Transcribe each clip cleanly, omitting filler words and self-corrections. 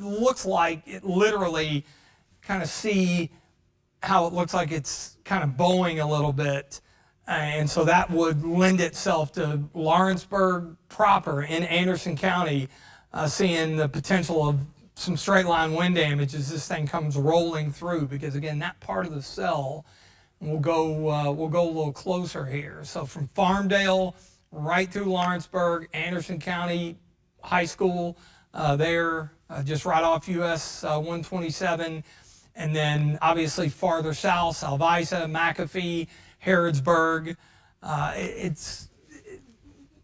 looks like it literally kind of see how it looks like it's kind of bowing a little bit. And so that would lend itself to Lawrenceburg proper in Anderson County, seeing the potential of some straight line wind damage as this thing comes rolling through, because again, that part of the cell, we'll go a little closer here. So from Farmdale right through Lawrenceburg, Anderson County High School there, just right off US 127, and then obviously farther south, Salvisa, McAfee, Harrodsburg.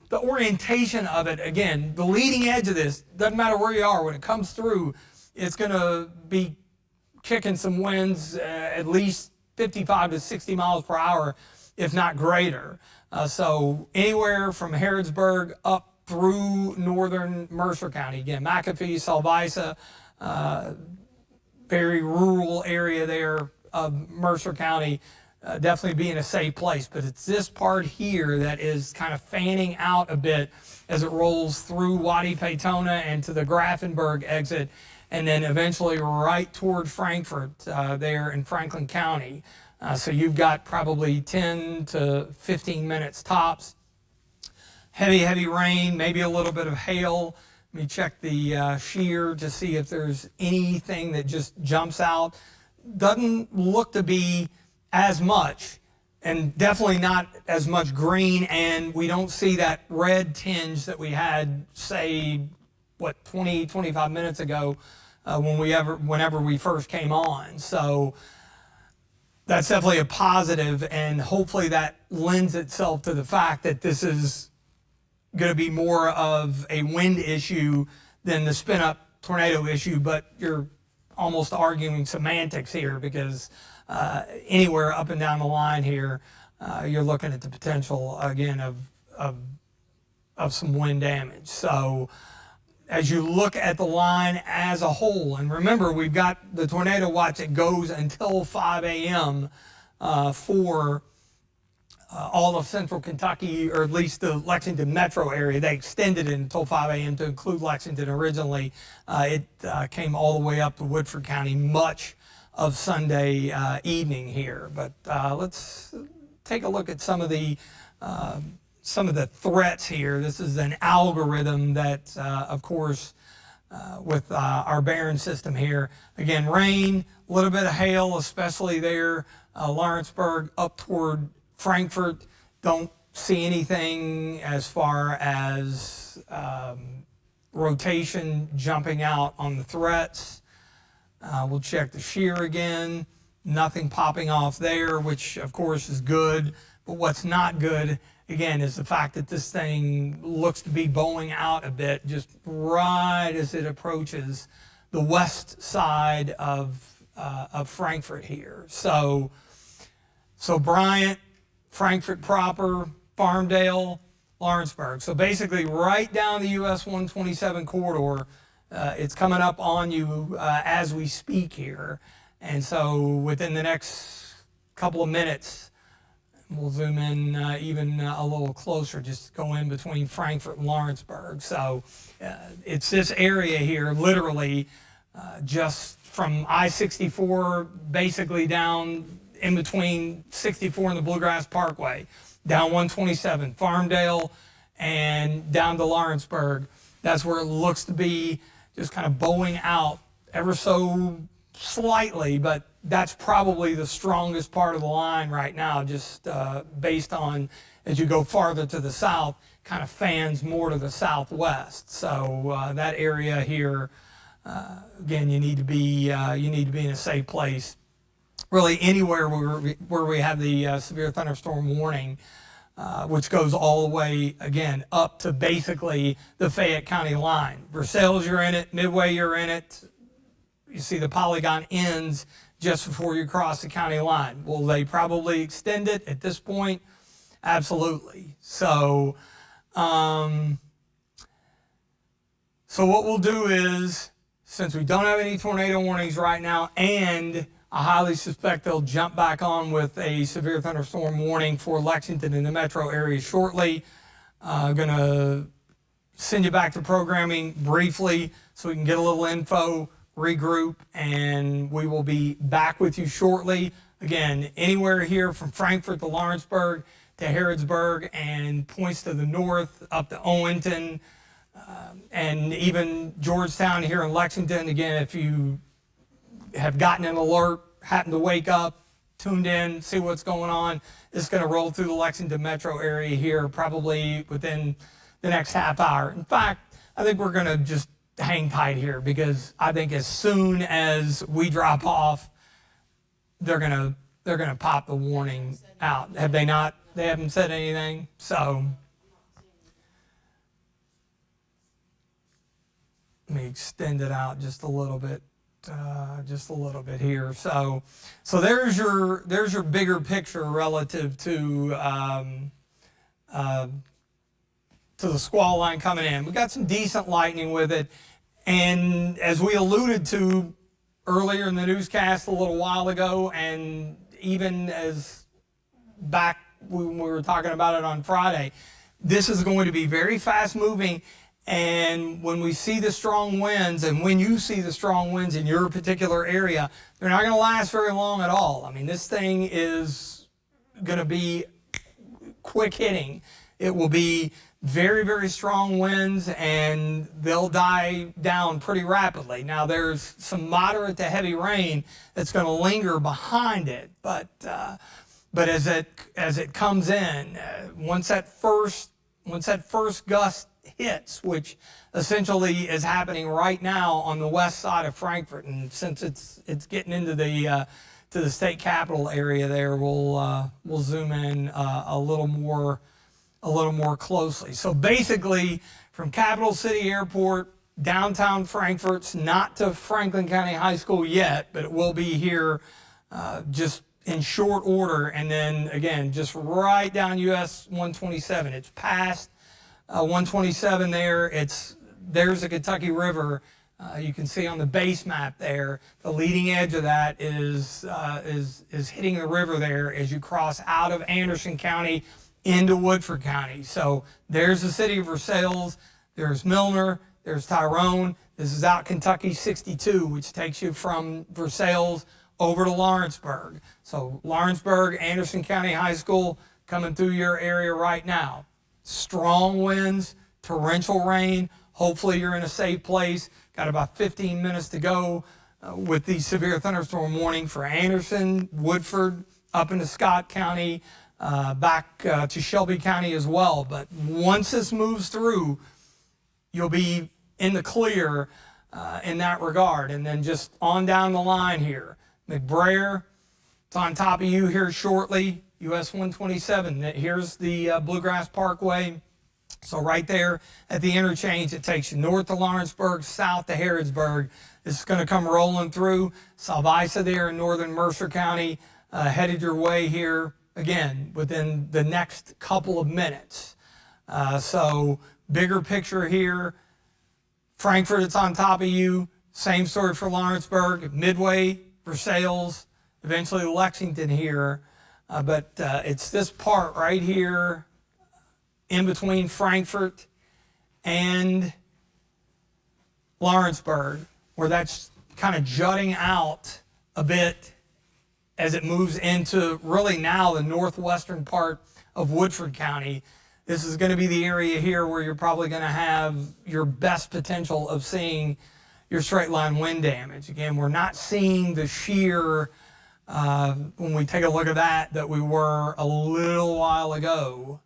The orientation of it, again, the leading edge of this, doesn't matter where you are, when it comes through, it's going to be kicking some winds at least 55 to 60 miles per hour, if not greater. So anywhere from Harrodsburg up through northern Mercer County. Again, McAfee, Salvisa, very rural area there of Mercer County. Definitely be in a safe place, but it's this part here that is kind of fanning out a bit as it rolls through Waddy-Peytona and to the Grafenberg exit, and then eventually right toward Frankfort there in Franklin County. So you've got probably 10 to 15 minutes tops. Heavy rain, maybe a little bit of hail. Let me check the shear to see if there's anything that just jumps out. Doesn't look to be as much, and definitely not as much green, and we don't see that red tinge that we had, say, 25 minutes ago whenever we first came on. So that's definitely a positive, and hopefully that lends itself to the fact that this is going to be more of a wind issue than the spin-up tornado issue, but you're almost arguing semantics here, because anywhere up and down the line here, you're looking at the potential, again, of some wind damage. So as you look at the line as a whole, and remember, we've got the tornado watch that goes until 5 a.m. For all of central Kentucky, or at least the Lexington metro area. They extended it until 5 a.m. to include Lexington originally. It came all the way up to Woodford County much of Sunday evening here. But let's take a look at some of the threats here. This is an algorithm that, of course, with our Barron system here. Again, rain, a little bit of hail, especially there, Lawrenceburg up toward Frankfort. Don't see anything as far as rotation jumping out on the threats. We'll check the shear again. Nothing popping off there, which of course is good. But what's not good, again, is the fact that this thing looks to be bowing out a bit just right as it approaches the west side of Frankfort here. So Bryant, Frankfort proper, Farmdale, Lawrenceburg. So basically right down the US 127 corridor. It's coming up on you as we speak here. And so within the next couple of minutes, we'll zoom in even a little closer, just go in between Frankfort and Lawrenceburg. So it's this area here, literally just from I-64 basically down in between 64 and the Bluegrass Parkway, down 127, Farmdale, and down to Lawrenceburg. That's where it looks to be just kind of bowing out ever so slightly, but that's probably the strongest part of the line right now, just based on, as you go farther to the south, kind of fans more to the southwest. So that area here, again, you need to be in a safe place. Really anywhere where we have the severe thunderstorm warning, which goes all the way, again, up to basically the Fayette County line. Versailles, you're in it. Midway, you're in it. You see the polygon ends just before you cross the county line. Will they probably extend it at this point? Absolutely. So what we'll do is, since we don't have any tornado warnings right now, and I highly suspect they'll jump back on with a severe thunderstorm warning for Lexington and the metro area shortly. Going to send you back to programming briefly so we can get a little info, regroup, and we will be back with you shortly. Again, anywhere here from Frankfort to Lawrenceburg to Harrodsburg and points to the north up to Owenton, and even Georgetown here in Lexington. Again, if you have gotten an alert, happened to wake up, tuned in, see what's going on, it's going to roll through the Lexington metro area here probably within the next half hour. In fact, I think we're going to just hang tight here, because I think as soon as we drop off, they're gonna pop the warning out. Have they not? They haven't said anything. So let me extend it out just a little bit here. So there's your bigger picture relative to the squall line coming in. We got some decent lightning with it, and as we alluded to earlier in the newscast a little while ago, and even as back when we were talking about it on Friday, this is going to be very fast moving. And when we see the strong winds, and when you see the strong winds in your particular area, they're not going to last very long at all. I mean, this thing is going to be quick hitting. It will be very, very strong winds, and they'll die down pretty rapidly. Now, there's some moderate to heavy rain that's going to linger behind it, but as it comes in, once that first gust hits, which essentially is happening right now on the west side of Frankfort, and since it's getting into the to the state capital area there, we'll zoom in a little more closely. So basically, from Capital City Airport, downtown Frankfort's not to Franklin County High School yet, but it will be here just in short order. And then again, just right down US 127. It's past 127 there. There's the Kentucky River. You can see on the base map there, the leading edge of that is hitting the river there as you cross out of Anderson County into Woodford County. So there's the city of Versailles, there's Milner, there's Tyrone. This is out Kentucky 62, which takes you from Versailles over to Lawrenceburg. So Lawrenceburg, Anderson County High School coming through your area right now. Strong winds, torrential rain. Hopefully you're in a safe place. Got about 15 minutes to go with the severe thunderstorm warning for Anderson, Woodford, up into Scott County, back to Shelby County as well. But once this moves through, you'll be in the clear in that regard. And then just on down the line here, McBrayer, it's on top of you here shortly, US 127. Here's the Bluegrass Parkway. So right there at the interchange, it takes you north to Lawrenceburg, south to Harrodsburg. This is going to come rolling through. Salvisa there in northern Mercer County, headed your way here, again, within the next couple of minutes. So bigger picture here. Frankfort, it's on top of you. Same story for Lawrenceburg, Midway, Versailles, eventually Lexington here. But it's this part right here in between Frankfort and Lawrenceburg, where that's kind of jutting out a bit as it moves into really now the northwestern part of Woodford County. This is going to be the area here where you're probably going to have your best potential of seeing your straight line wind damage. Again, we're not seeing the shear when we take a look at that we were a little while ago.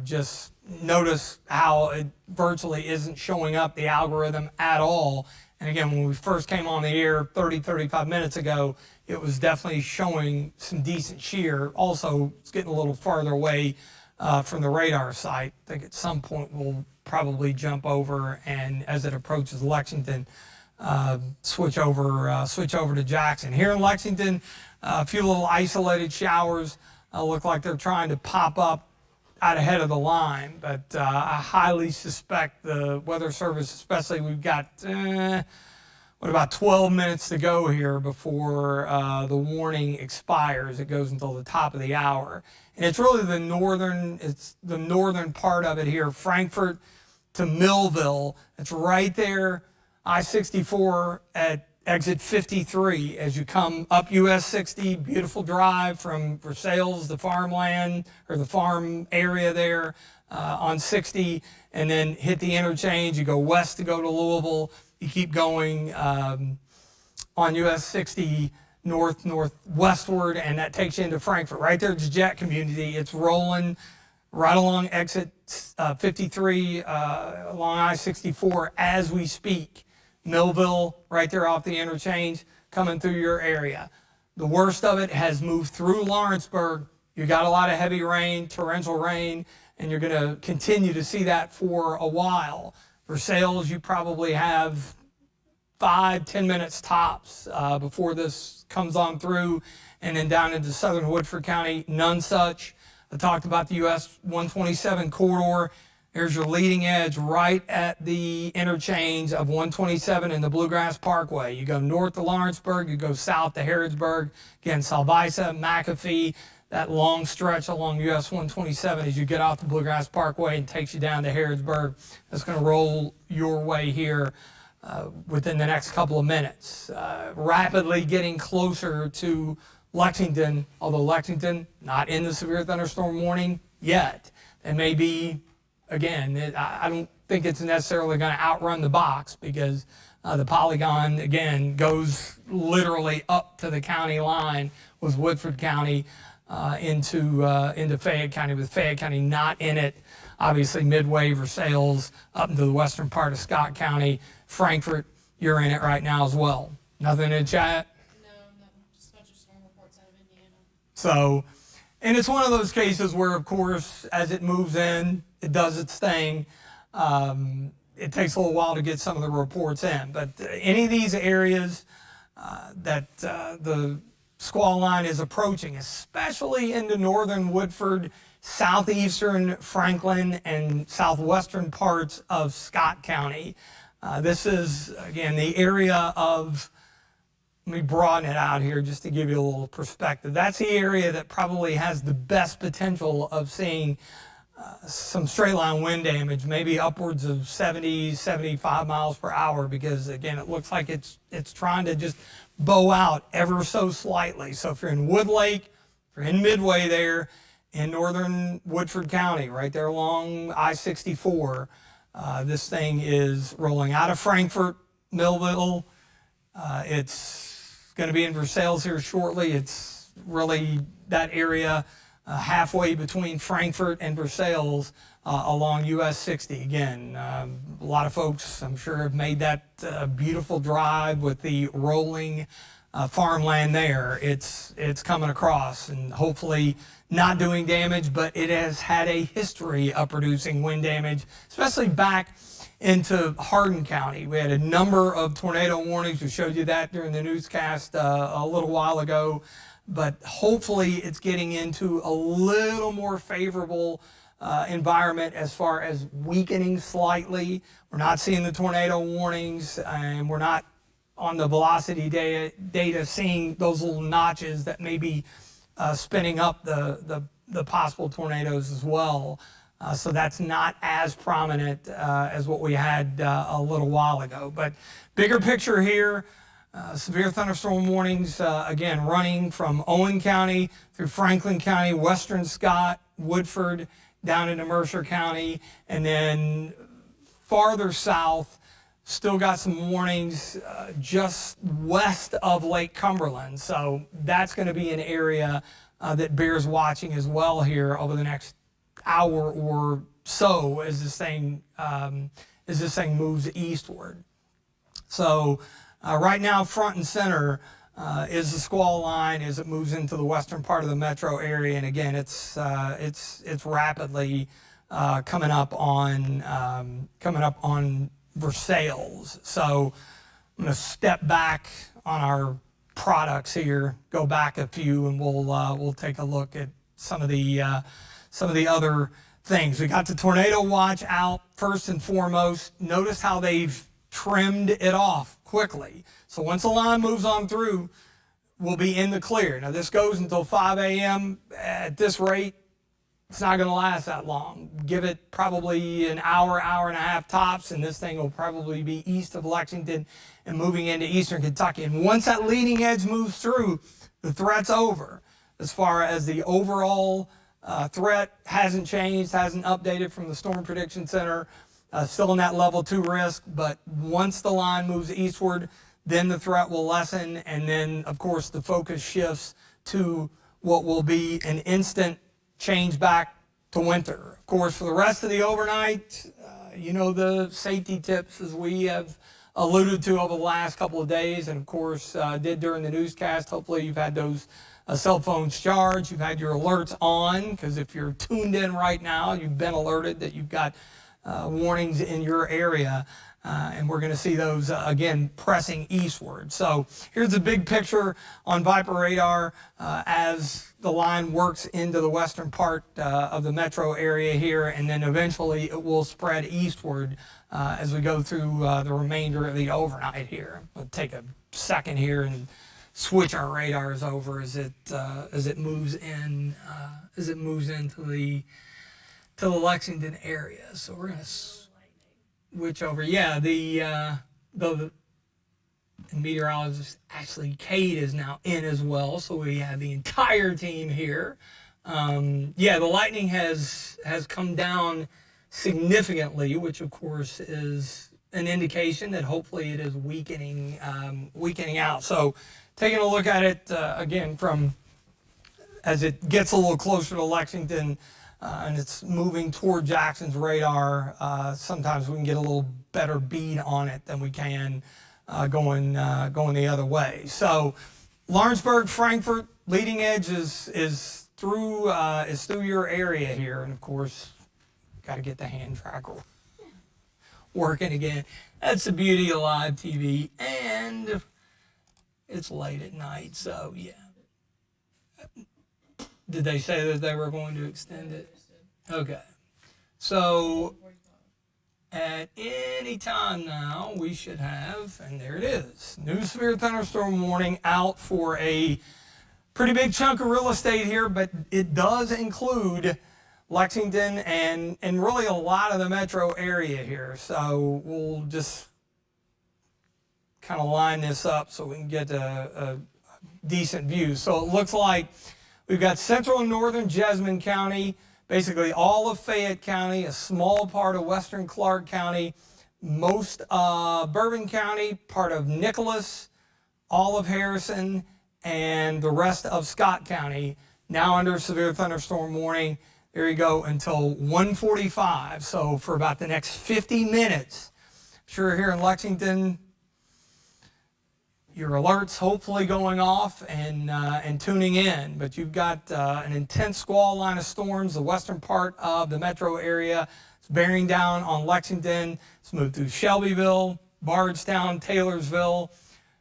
Just notice how it virtually isn't showing up the algorithm at all. And again, when we first came on the air 35 minutes ago, it was definitely showing some decent shear. Also, it's getting a little farther away from the radar site. I think at some point we'll probably jump over, and as it approaches Lexington, switch over to Jackson. Here in Lexington, a few little isolated showers look like they're trying to pop up out ahead of the line, but I highly suspect the Weather Service, especially, we've got about 12 minutes to go here before the warning expires. It goes until the top of the hour, and it's really the northern part of it here, Frankfort to Millville. It's right there I-64 at exit 53 as you come up US 60, beautiful drive from Versailles, the farmland or the farm area there on 60, and then hit the interchange. You go west to go to Louisville. You keep going on US 60 northwestward, and that takes you into Frankfurt. Right there, it's jet community. It's rolling right along exit 53 along I-64 as we speak. Millville, right there off the interchange, coming through your area. The worst of it has moved through Lawrenceburg. You got a lot of heavy rain, torrential rain, and you're going to continue to see that for a while. Versailles, you probably have 5-10 minutes tops before this comes on through, and then down into southern Woodford County, none such. I talked about the US 127 corridor. There's your leading edge right at the interchange of 127 and the Bluegrass Parkway. You go north to Lawrenceburg, you go south to Harrodsburg, again, Salvisa, McAfee, that long stretch along US 127 as you get off the Bluegrass Parkway and takes you down to Harrodsburg. That's going to roll your way here within the next couple of minutes. Rapidly getting closer to Lexington, although Lexington not in the severe thunderstorm warning yet. It may be, again, I don't think it's necessarily going to outrun the box because the polygon, again, goes literally up to the county line with Woodford County into Fayette County, with Fayette County not in it. Obviously, Midway, Versailles, up into the western part of Scott County. Frankfurt, you're in it right now as well. Nothing in the chat? No, nothing. Just a bunch of storm reports out of Indiana. So, and it's one of those cases where, of course, as it moves in, it does its thing. It takes a little while to get some of the reports in. But any of these areas that the squall line is approaching, especially into northern Woodford, southeastern Franklin, and southwestern parts of Scott County. This is, again, the area of, let me broaden it out here just to give you a little perspective. That's the area that probably has the best potential of seeing some straight line wind damage, maybe upwards of 70, 75 miles per hour, because again, it looks like it's trying to just bow out ever so slightly. So if you're in Woodlake, if you're in Midway there, in northern Woodford County, right there along I-64, this thing is rolling out of Frankfurt, Millville. It's going to be in Versailles here shortly. It's really that area halfway between Frankfurt and Versailles along US 60. Again, a lot of folks, I'm sure, have made that beautiful drive with the rolling farmland there. It's coming across and hopefully not doing damage, but it has had a history of producing wind damage, especially back into Hardin County. We had a number of tornado warnings. We showed you that during the newscast a little while ago, but hopefully it's getting into a little more favorable environment as far as weakening slightly. We're not seeing the tornado warnings, and we're not on the velocity data seeing those little notches that may be spinning up the possible tornadoes as well. So that's not as prominent as what we had a little while ago. But bigger picture here, severe thunderstorm warnings, again, running from Owen County through Franklin County, western Scott, Woodford, down into Mercer County, and then farther south, still got some warnings just west of Lake Cumberland. So that's going to be an area that bears watching as well here over the next hour or so as this thing moves eastward. So right now, front and center is the squall line as it moves into the western part of the metro area, and again, it's rapidly coming up on Versailles. So I'm going to step back on our products here, go back a few, and we'll take a look at some of the other things. We got the tornado watch out first and foremost. Notice how they've trimmed it off quickly. So once the line moves on through, we'll be in the clear. Now this goes until 5 a.m. At this rate, it's not going to last that long. Give it probably an hour, hour and a half tops, and this thing will probably be east of Lexington and moving into eastern Kentucky. And once that leading edge moves through, the threat's over. As far as the overall threat hasn't changed, hasn't updated from the Storm Prediction Center. Still in that level 2 risk, but once the line moves eastward, then the threat will lessen, and then, of course, the focus shifts to what will be an instant change back to winter. Of course, for the rest of the overnight, you know the safety tips as we have alluded to over the last couple of days, and of course did during the newscast. Hopefully you've had those cell phones charged, you've had your alerts on, because if you're tuned in right now, you've been alerted that you've got warnings in your area. And we're going to see those again pressing eastward. So here's a big picture on Viper radar as the line works into the western part of the metro area here, and then eventually it will spread eastward as we go through the remainder of the overnight here. We'll take a second here and switch our radars over as it moves in into the Lexington area. So we're going to switch over. Yeah, the meteorologist Ashley Cade is now in as well, so we have the entire team here. Yeah, the lightning has come down significantly, which of course is an indication that hopefully it is weakening out. So taking a look at it again from as it gets a little closer to Lexington, and it's moving toward Jackson's radar. Sometimes we can get a little better bead on it than we can going the other way. So Lawrenceburg, Frankfort, leading edge is through your area here, and of course, got to get the hand tracker working again. That's the beauty of live TV, and it's late at night, so yeah. Did they say that they were going to extend it? Okay. So at any time now, we should have, and there it is, new severe thunderstorm warning out for a pretty big chunk of real estate here, but it does include Lexington and really a lot of the metro area here. So we'll just kind of line this up so we can get a decent view. So it looks like we've got central and northern Jessamine County, basically all of Fayette County, a small part of western Clark County, most Bourbon County, part of Nicholas, all of Harrison, and the rest of Scott County now under severe thunderstorm warning. There you go until 1:45. So for about the next 50 minutes, I'm sure here in Lexington, your alerts hopefully going off and tuning in, but you've got an intense squall line of storms. The western part of the metro area is bearing down on Lexington. It's moved through Shelbyville, Bardstown, Taylorsville,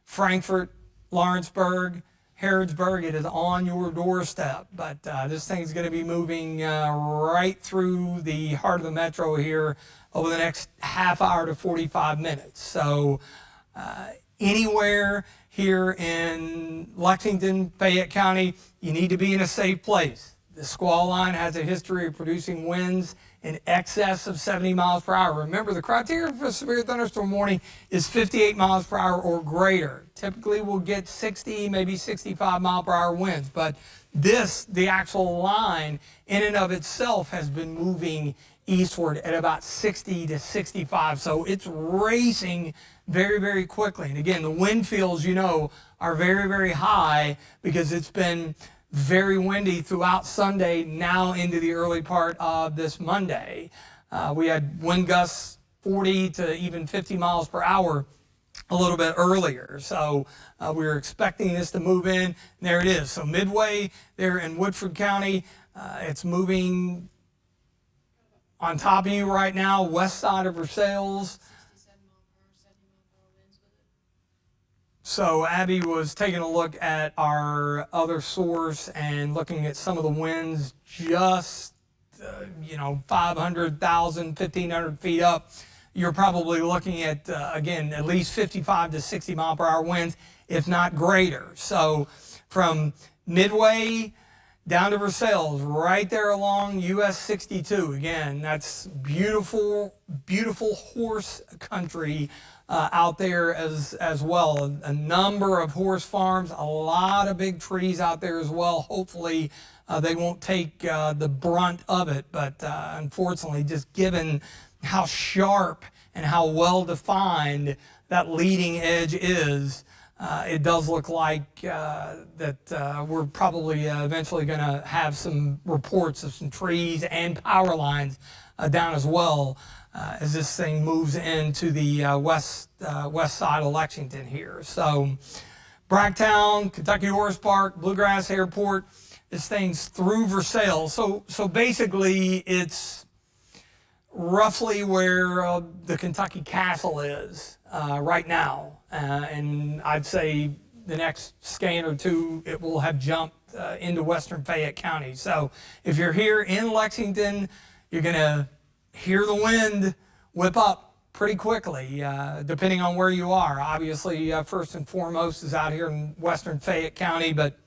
Frankfort, Lawrenceburg, Harrodsburg. It is on your doorstep, but this thing's going to be moving right through the heart of the metro here over the next half hour to 45 minutes. So anywhere here in Lexington, Fayette County, you need to be in a safe place. The squall line has a history of producing winds in excess of 70 miles per hour. Remember, the criteria for severe thunderstorm warning is 58 miles per hour or greater. Typically, we'll get 60, maybe 65 mile per hour winds, but the actual line in and of itself has been moving eastward at about 60 to 65. So it's racing very, very quickly. And again, the wind fields, are very, very high because it's been very windy throughout Sunday, now into the early part of this Monday. We had wind gusts 40 to even 50 miles per hour a little bit earlier. So we were expecting this to move in. And there it is. So midway there in Woodford County, it's moving on top of you right now, west side of Versailles. 67 mile per hour, 70 mile per hour winds with it. So Abby was taking a look at our other source and looking at some of the winds just, 500,000, 1,500 feet up. You're probably looking at, again, at least 55 to 60 mile per hour winds, if not greater. So from Midway down to Versailles, right there along US 62. Again, that's beautiful, beautiful horse country out there as well. A number of horse farms, a lot of big trees out there as well. Hopefully they won't take the brunt of it, but unfortunately, just given how sharp and how well defined that leading edge is, it does look like that we're probably eventually going to have some reports of some trees and power lines down as well as this thing moves into the west side of Lexington here. So Bracktown, Kentucky Horse Park, Bluegrass Airport, this thing's through Versailles. So basically it's roughly where the Kentucky Castle is right now. And I'd say the next scan or two, it will have jumped into western Fayette County. So if you're here in Lexington, you're going to hear the wind whip up pretty quickly, depending on where you are. Obviously, first and foremost is out here in western Fayette County, but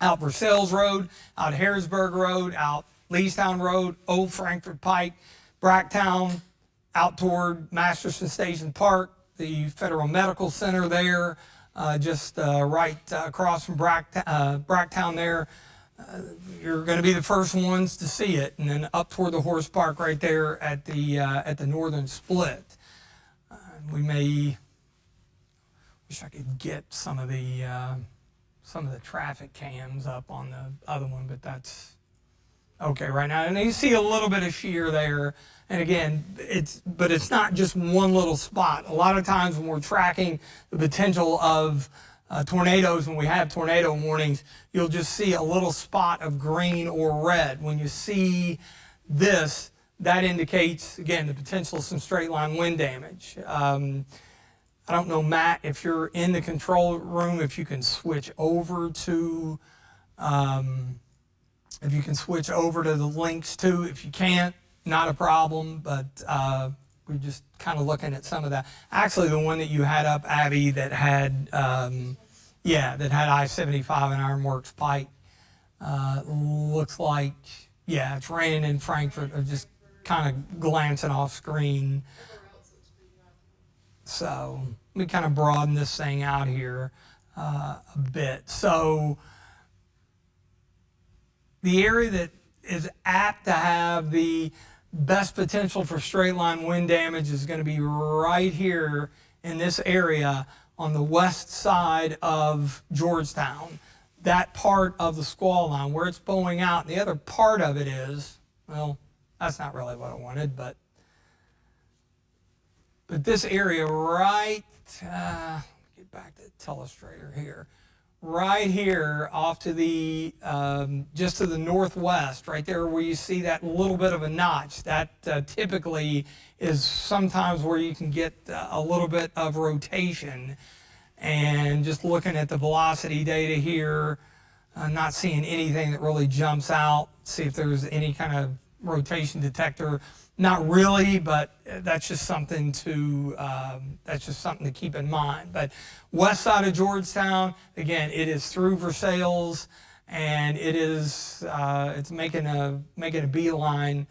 out Versailles Road, out Harrisburg Road, out Leestown Road, Old Frankfort Pike, Bracktown, out toward Masterson Station Park, the Federal Medical Center there, just right across from Bracktown there. You're going to be the first ones to see it, and then up toward the horse park right there at the northern split. We may wish I could get some of the traffic cams up on the other one, but that's okay right now. And you see a little bit of shear there. And again, it's not just one little spot. A lot of times when we're tracking the potential of tornadoes, when we have tornado warnings, you'll just see a little spot of green or red. When you see this, that indicates, again, the potential of some straight line wind damage. I don't know, Matt, if you're in the control room, if you can switch over to the links too. If you can't, not a problem, but we're just kind of looking at some of that. Actually, the one that you had up, Abby, that had I-75 and Ironworks Pike, looks like, yeah, it's raining in Frankfort. I'm just kind of glancing off screen. So let me kind of broaden this thing out here a bit. So the area that is apt to have the best potential for straight line wind damage is going to be right here in this area on the west side of Georgetown. That part of the squall line where it's bowing out. The other part of it is, well, that's not really what I wanted, but this area right, get back to the telestrator here, right here off to the, just to the northwest, right there where you see that little bit of a notch, that typically is sometimes where you can get a little bit of rotation. And just looking at the velocity data here, not seeing anything that really jumps out. See if there's any kind of rotation detector. Not really, but that's just something to keep in mind. But west side of Georgetown, again, it is through Versailles, and it is it's making a beeline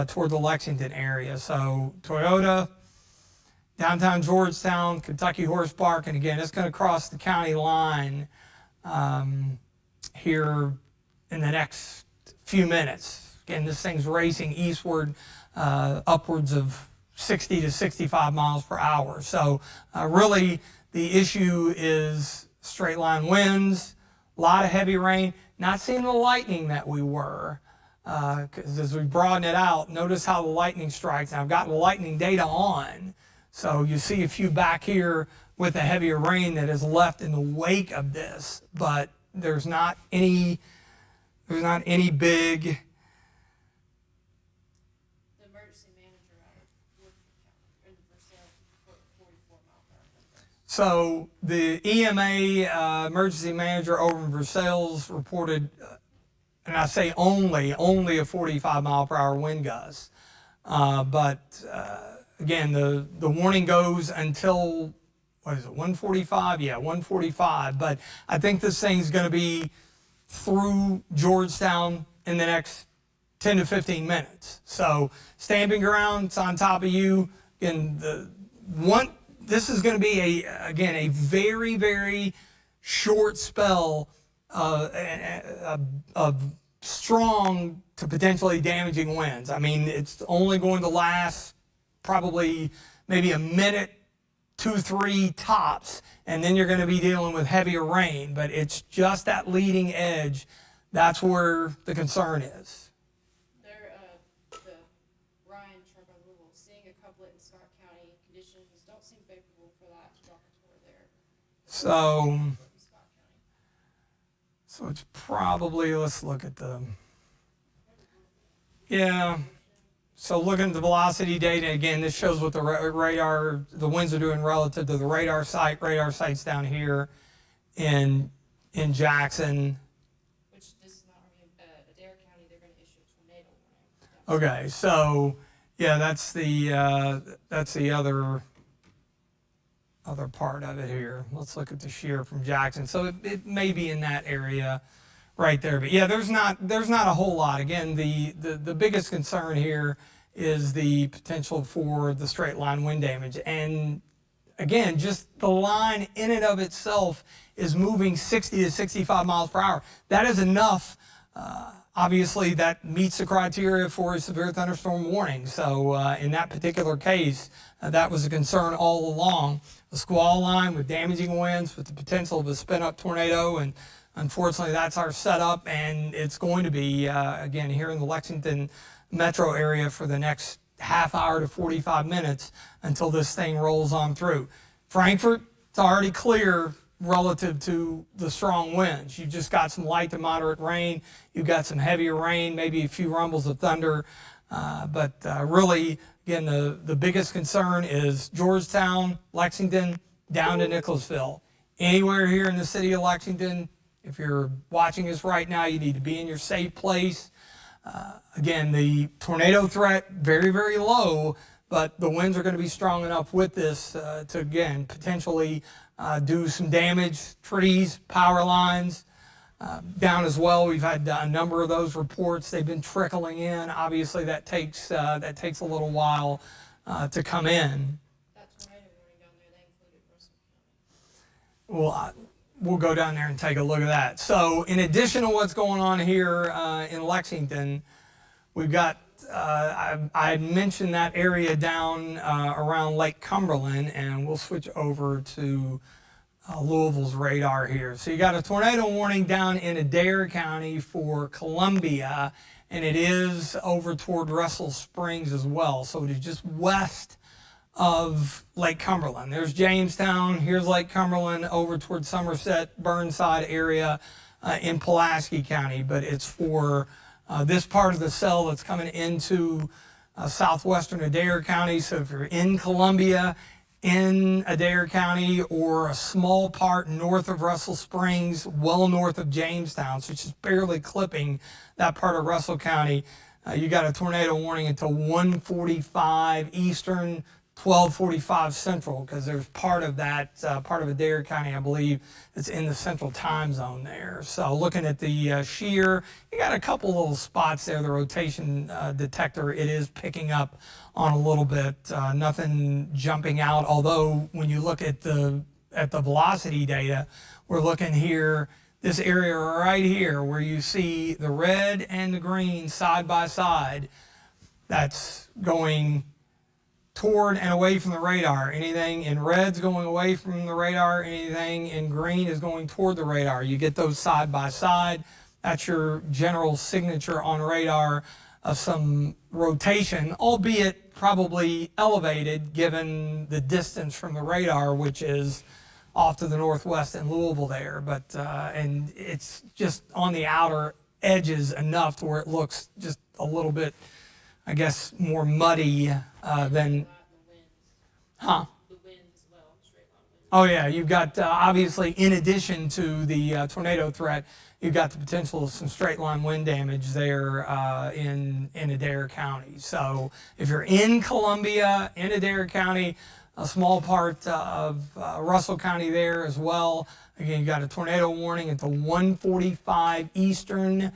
toward the Lexington area. So Toyota, downtown Georgetown, Kentucky Horse Park, and again, it's going to cross the county line here in the next few minutes. Again, this thing's racing eastward, upwards of 60 to 65 miles per hour. So really the issue is straight line winds, a lot of heavy rain, not seeing the lightning that we were. Because as we broaden it out, notice how the lightning strikes. Now I've got the lightning data on. So you see a few back here with the heavier rain that is left in the wake of this, but there's not any big. The emergency manager out of Woodford County, or the Versailles, 44 mile per hour. So the EMA emergency manager over in Versailles reported, and I say only a 45 mile per hour wind gust, again, the warning goes until, what is it, 145? Yeah, 145. But I think this thing's going to be through Georgetown in the next 10 to 15 minutes. So stamping ground, it's on top of you. And this is going to be a very, very short spell of strong to potentially damaging winds. I mean, it's only going to last probably maybe a minute, 2, 3 tops, and then you're going to be dealing with heavier rain. But it's just that leading edge. That's where the concern is. The Ryan Trump removal, seeing a couplet in Scott County, conditions don't seem favorable for that developer there. So it's probably, let's look at so looking at the velocity data, again, this shows what the winds are doing relative to the radar site. Radar site's down here in Jackson. Which this is not Adair County, they're going to issue a tornado warning. Okay, so yeah, that's the other part of it here. Let's look at the shear from Jackson. So it may be in that area right there, but yeah, there's not a whole lot. Again, the biggest concern here is the potential for the straight line wind damage. And again, just the line in and of itself is moving 60 to 65 miles per hour. That is enough. Obviously, that meets the criteria for a severe thunderstorm warning. So in that particular case, that was a concern all along. A squall line with damaging winds with the potential of a spin-up tornado, and unfortunately, that's our setup, and it's going to be, again, here in the Lexington metro area for the next half hour to 45 minutes until this thing rolls on through. Frankfort, it's already clear relative to the strong winds. You've just got some light to moderate rain. You've got some heavier rain, maybe a few rumbles of thunder. But really, again, the biggest concern is Georgetown, Lexington, down to Nicholasville. Anywhere here in the city of Lexington, if you're watching us right now, you need to be in your safe place. Again, the tornado threat, very, very low, but the winds are going to be strong enough with this to, again, potentially do some damage, trees, power lines down as well. We've had a number of those reports. They've been trickling in. Obviously, that takes a little while to come in. That tornado warning down there, they included Russell County. Well, we'll go down there and take a look at that. So in addition to what's going on here in Lexington, we've got, I mentioned that area down around Lake Cumberland, and we'll switch over to Louisville's radar here. So you got a tornado warning down in Adair County for Columbia, and it is over toward Russell Springs as well. So it is just west of Lake Cumberland. There's Jamestown, here's Lake Cumberland over toward Somerset, Burnside area in Pulaski County, but it's for this part of the cell that's coming into southwestern Adair County. So if you're in Columbia, in Adair County, or a small part north of Russell Springs, well north of Jamestown, so it's just barely clipping that part of Russell County, you got a tornado warning until 1:45 Eastern, 12:45 Central, because there's part of that, part of Adair County, I believe, that's in the central time zone there. So looking at the shear, you got a couple little spots there. The rotation detector, it is picking up on a little bit. Nothing jumping out, although when you look at the velocity data, we're looking here, this area right here where you see the red and the green side by side, that's going toward and away from the radar. Anything in red's going away from the radar, anything in green is going toward the radar. You get those side by side. That's your general signature on radar of some rotation, albeit probably elevated given the distance from the radar, which is off to the northwest in Louisville there. But and it's just on the outer edges enough to where it looks just a little bit, I guess, more muddy than, huh? The wind as well, straight line wind. Oh yeah, you've got obviously, in addition to the tornado threat, you've got the potential of some straight line wind damage there in Adair County. So if you're in Columbia, in Adair County, a small part of Russell County there as well. Again, you got a tornado warning until 1:45 Eastern,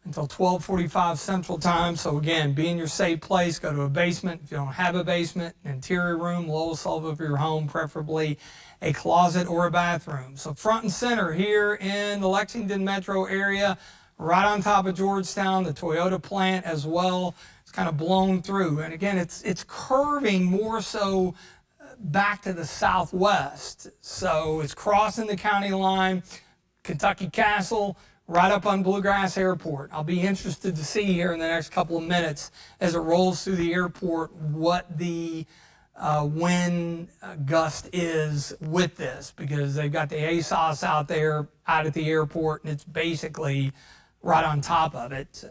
until 12:45 Central Time. So again, be in your safe place. Go to a basement. If you don't have a basement, an interior room, lowest level of your home, preferably a closet or a bathroom. So front and center here in the Lexington metro area, right on top of Georgetown, the Toyota plant as well. It's kind of blown through. And again, it's curving more so back to the southwest. So it's crossing the county line, Kentucky Castle, right up on Bluegrass Airport. I'll be interested to see here in the next couple of minutes as it rolls through the airport what the wind gust is with this, because they've got the ASOS out there out at the airport and it's basically right on top of it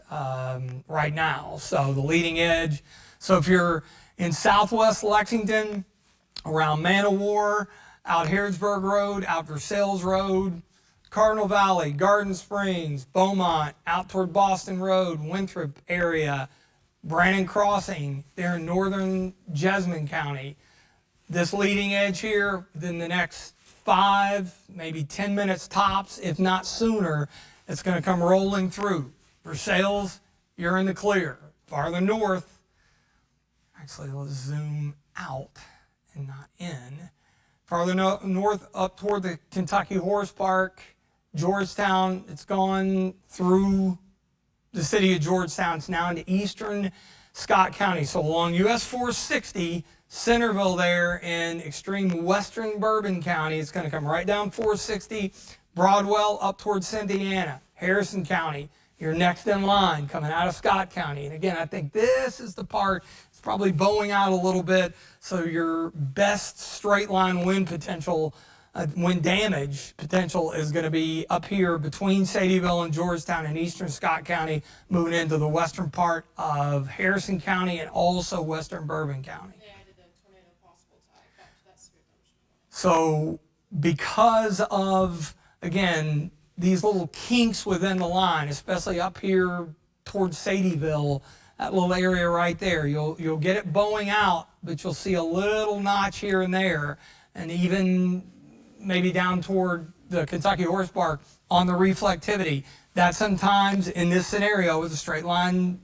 right now. So the leading edge. So if you're in southwest Lexington, around Man-O-War, out Harrodsburg Road, out Versailles Road, Cardinal Valley, Garden Springs, Beaumont, out toward Boston Road, Winthrop area, Brannon Crossing, there in northern Jessamine County. This leading edge here, within the next 5, maybe 10 minutes tops, if not sooner, it's going to come rolling through. Versailles, you're in the clear. Farther north, actually let's zoom out and not in. Farther north up toward the Kentucky Horse Park, Georgetown, it's gone through the city of Georgetown. It's now into eastern Scott County. So along US 460, Centerville there in extreme western Bourbon County, it's going to come right down 460, Broadwell up towards Cynthiana, Harrison County, you're next in line coming out of Scott County. And again, I think this is the part, it's probably bowing out a little bit, so your best straight line wind potential, wind damage potential is going to be up here between Sadieville and Georgetown and eastern Scott County, moving into the western part of Harrison County and also western Bourbon County. They added a tornado possible tag back to that severe thunderstorm. So because of, again, these little kinks within the line, especially up here towards Sadieville, that little area right there, you'll get it bowing out, but you'll see a little notch here and there, and even maybe down toward the Kentucky Horse Park on the reflectivity. That sometimes in this scenario with a straight line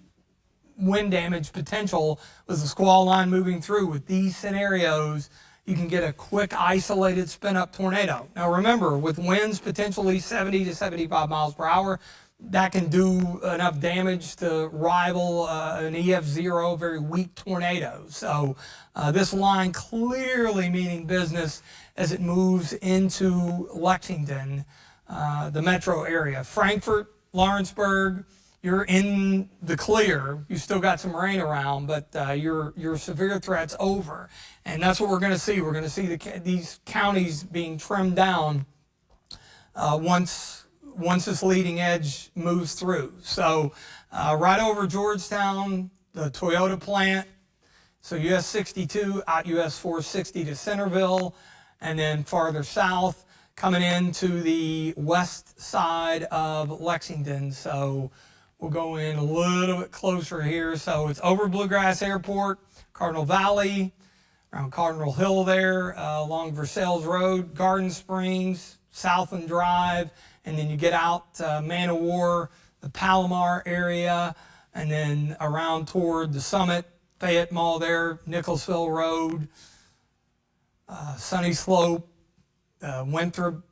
wind damage potential, with the squall line moving through, with these scenarios, you can get a quick isolated spin up tornado. Now remember, with winds potentially 70 to 75 miles per hour, that can do enough damage to rival an EF0, very weak tornado. So this line clearly meaning business as it moves into Lexington, the metro area. Frankfort, Lawrenceburg, you're in the clear. You still got some rain around, but your severe threat's over. And that's what we're going to see. We're going to see these counties being trimmed down once this leading edge moves through. So right over Georgetown, the Toyota plant, so US 62 out US 460 to Centerville, and then farther south coming into the west side of Lexington. So we'll go in a little bit closer here. So it's over Bluegrass Airport, Cardinal Valley, around Cardinal Hill there, along Versailles Road, Garden Springs, Southland Drive, and then you get out Man-O-War, the Palomar area, and then around toward the Summit, Fayette Mall there, Nicholsville Road, Sunny Slope, Winthrop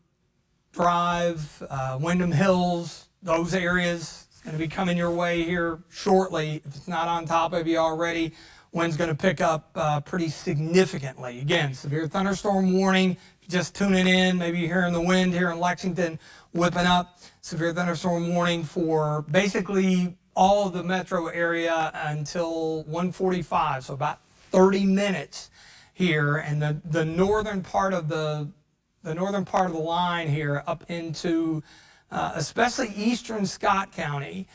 Drive, Wyndham Hills, those areas. It's going to be coming your way here shortly. If it's not on top of you already, wind's going to pick up pretty significantly. Again, severe thunderstorm warning. If you're just tuning in, maybe you're hearing the wind here in Lexington whipping up. Severe thunderstorm warning for basically all of the metro area until 1:45, so about 30 minutes here. And the northern part of the line here up into especially eastern Scott County,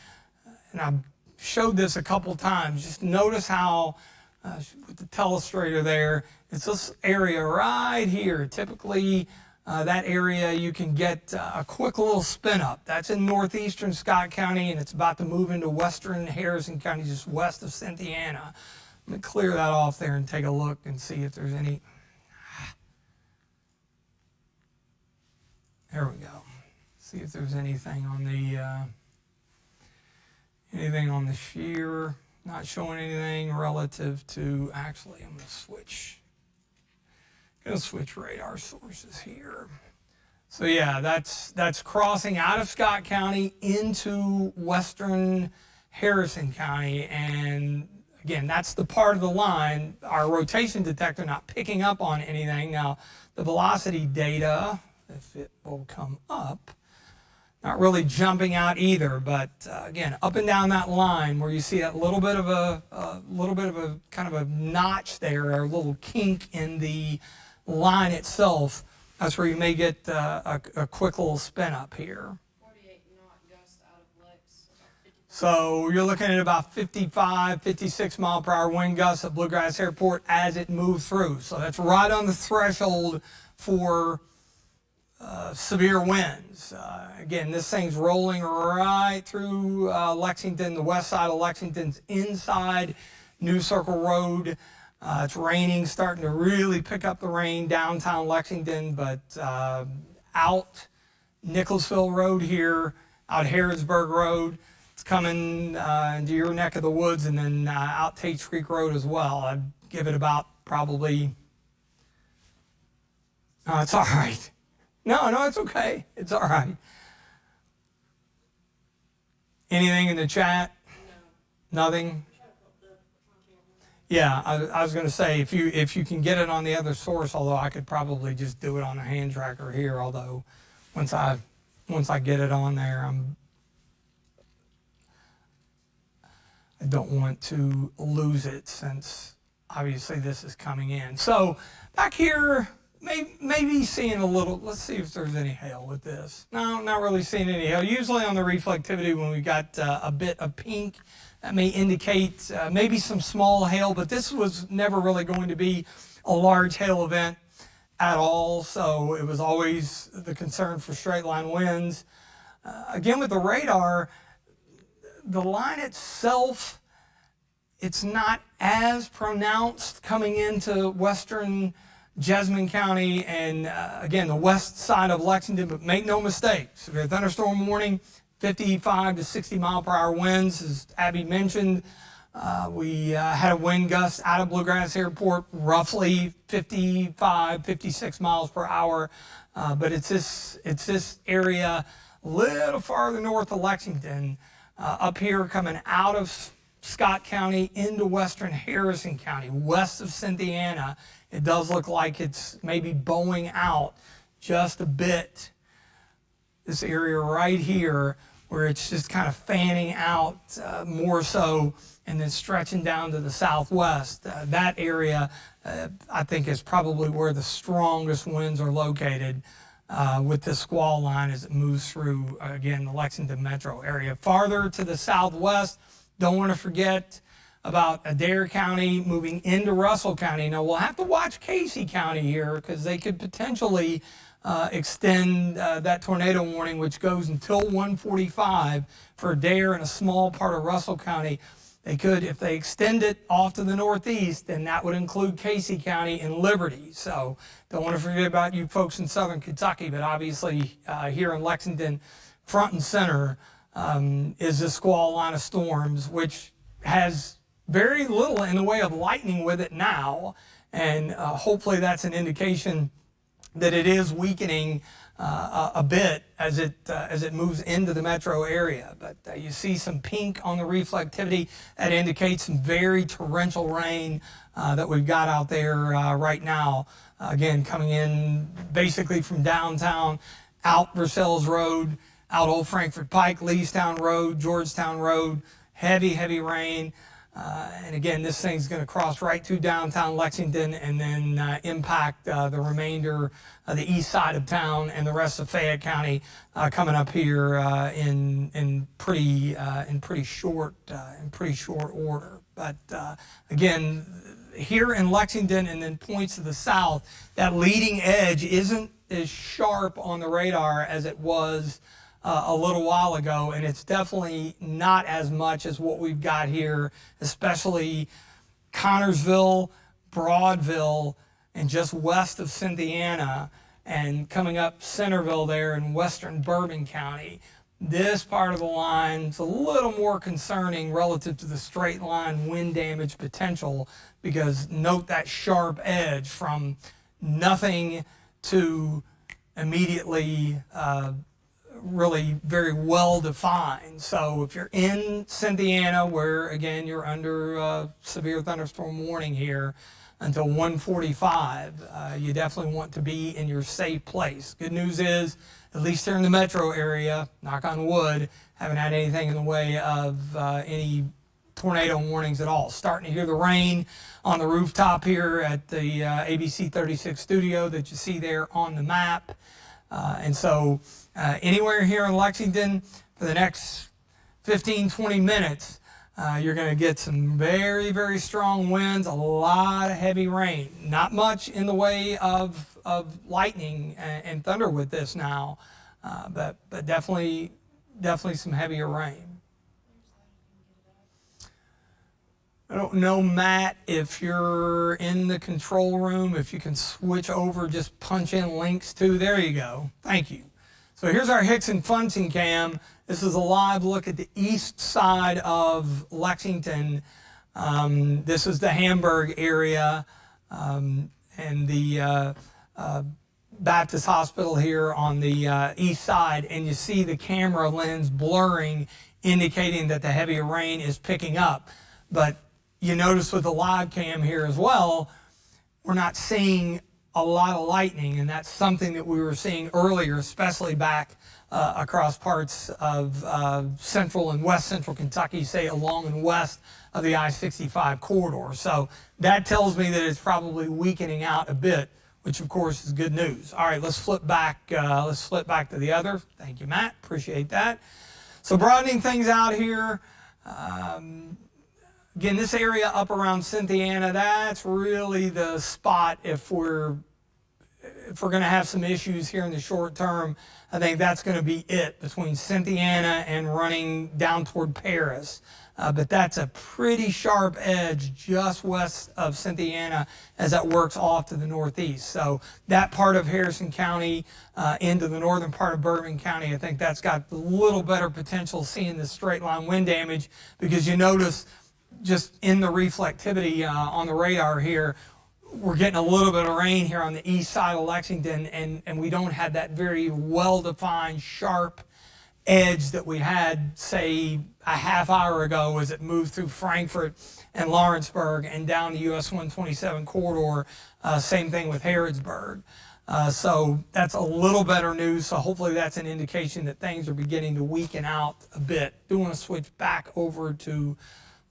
and I've showed this a couple times. Just notice how with the telestrator there, it's this area right here. Typically that area you can get a quick little spin up. That's in northeastern Scott County, and it's about to move into western Harrison County, just west of Cynthiana. I'm going to clear that off there and take a look and see if there's any There we go. See if there's anything on the shear. Not showing anything relative to, actually, I'm going to switch radar sources here. So yeah, that's crossing out of Scott County into western Harrison County, and again, that's the part of the line, our rotation detector not picking up on anything. Now, the velocity data, if it will come up, not really jumping out either, but again, up and down that line where you see that little bit of a kind of a notch there, or a little kink in the line itself, that's where you may get a quick little spin up here. 48 knot gust out of Lex. So you're looking at about 55, 56 mile per hour wind gusts at Bluegrass Airport as it moves through. So that's right on the threshold for severe winds. Again, this thing's rolling right through Lexington, the west side of Lexington's inside New Circle Road. It's raining, starting to really pick up the rain downtown Lexington, but out Nicholasville Road here, out Harrodsburg Road, it's coming into your neck of the woods, and then out Tate's Creek Road as well. I'd give it about probably, it's all right. No, it's okay. It's all right. Anything in the chat? No. Nothing? Yeah, I was going to say, if you can get it on the other source, although I could probably just do it on a hand tracker here, although once I get it on there, I don't want to lose it, since obviously this is coming in. So back here, maybe seeing a little, let's see if there's any hail with this. No, not really seeing any hail. Usually on the reflectivity, when we got a bit of pink, that may indicate maybe some small hail, but this was never really going to be a large hail event at all. So it was always the concern for straight line winds. Again, with the radar, the line itself, it's not as pronounced coming into western Jessamine County and again, the west side of Lexington, but make no mistake, severe thunderstorm warning, 55 to 60 mile per hour winds, as Abby mentioned. We had a wind gust out of Bluegrass Airport, roughly 55, 56 miles per hour. But it's this area a little farther north of Lexington, up here coming out of Scott County into western Harrison County, west of Cynthiana. It does look like it's maybe bowing out just a bit. This area right here, where it's just kind of fanning out more so, and then stretching down to the southwest. That area, I think, is probably where the strongest winds are located with this squall line as it moves through, again, the Lexington metro area. Farther to the southwest, don't want to forget about Adair County moving into Russell County. Now, we'll have to watch Casey County here, because they could potentially extend that tornado warning, which goes until 1:45 for Adair and a small part of Russell County. They could, if they extend it off to the northeast, then that would include Casey County and Liberty. So don't want to forget about you folks in southern Kentucky, but obviously here in Lexington, front and center is the squall line of storms, which has very little in the way of lightning with it now, and hopefully that's an indication that it is weakening a bit as it moves into the metro area. But you see some pink on the reflectivity. That indicates some very torrential rain that we've got out there right now. Again, coming in basically from downtown, out Versailles Road, out Old Frankfort Pike, Leestown Road, Georgetown Road, heavy rain. And again, this thing's going to cross right through downtown Lexington and then impact the remainder of the east side of town and the rest of Fayette County coming up here in pretty short order. But again, here in Lexington and then points to the south, that leading edge isn't as sharp on the radar as it was a little while ago, and it's definitely not as much as what we've got here, especially Connorsville, Broadville, and just west of Cynthiana. and coming up Centerville there in western Bourbon County. This part of the line is a little more concerning relative to the straight line wind damage potential, because note that sharp edge from nothing to immediately really very well defined. So if you're in Cynthiana, where again you're under severe thunderstorm warning here until 1:45, you definitely want to be in your safe place. Good news is, at least here in the metro area, knock on wood, haven't had anything in the way of any tornado warnings at all. Starting to hear the rain on the rooftop here at the ABC 36 studio that you see there on the map. And so anywhere here in Lexington for the next 15-20 minutes, you're going to get some very, very strong winds, a lot of heavy rain. Not much in the way of lightning and thunder with this now, but definitely some heavier rain. I don't know, Matt, if you're in the control room, if you can switch over, just punch in links to. There you go. Thank you. So here's our Hickson Function cam. This is a live look at the east side of Lexington. This is the Hamburg area and the Baptist Hospital here on the east side. And you see the camera lens blurring, indicating that the heavy rain is picking up. But you notice with the live cam here as well, we're not seeing a lot of lightning, and that's something that we were seeing earlier, especially back across parts of central and west central Kentucky, say along and west of the I-65 corridor. So that tells me that it's probably weakening out a bit, which of course is good news. All right, let's flip back to the other. Thank you, Matt. Appreciate that. So broadening things out here. Again, this area up around Cynthiana, that's really the spot if we're going to have some issues here in the short term. I think that's going to be it between Cynthiana and running down toward Paris. But that's a pretty sharp edge just west of Cynthiana as that works off to the northeast. So that part of Harrison County into the northern part of Bourbon County, I think that's got a little better potential seeing the straight line wind damage, because you notice just in the reflectivity on the radar here, we're getting a little bit of rain here on the east side of Lexington, and we don't have that very well-defined, sharp edge that we had, say, a half hour ago as it moved through Frankfort and Lawrenceburg and down the US 127 corridor. Same thing with Harrodsburg. So that's a little better news. So hopefully that's an indication that things are beginning to weaken out a bit. Do want to switch back over to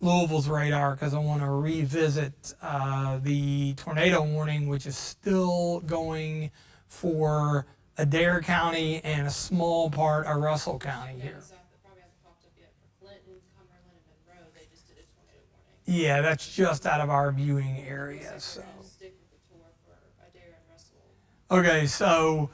Louisville's radar because I want to revisit the tornado warning, which is still going for Adair County and a small part of Russell County here. That probably hasn't popped up yet for Clinton, Cumberland, and Monroe. They just did a tornado warning. Yeah, that's just out of our viewing area. So we're gonna stick with the tour for Adair and Russell. okay, so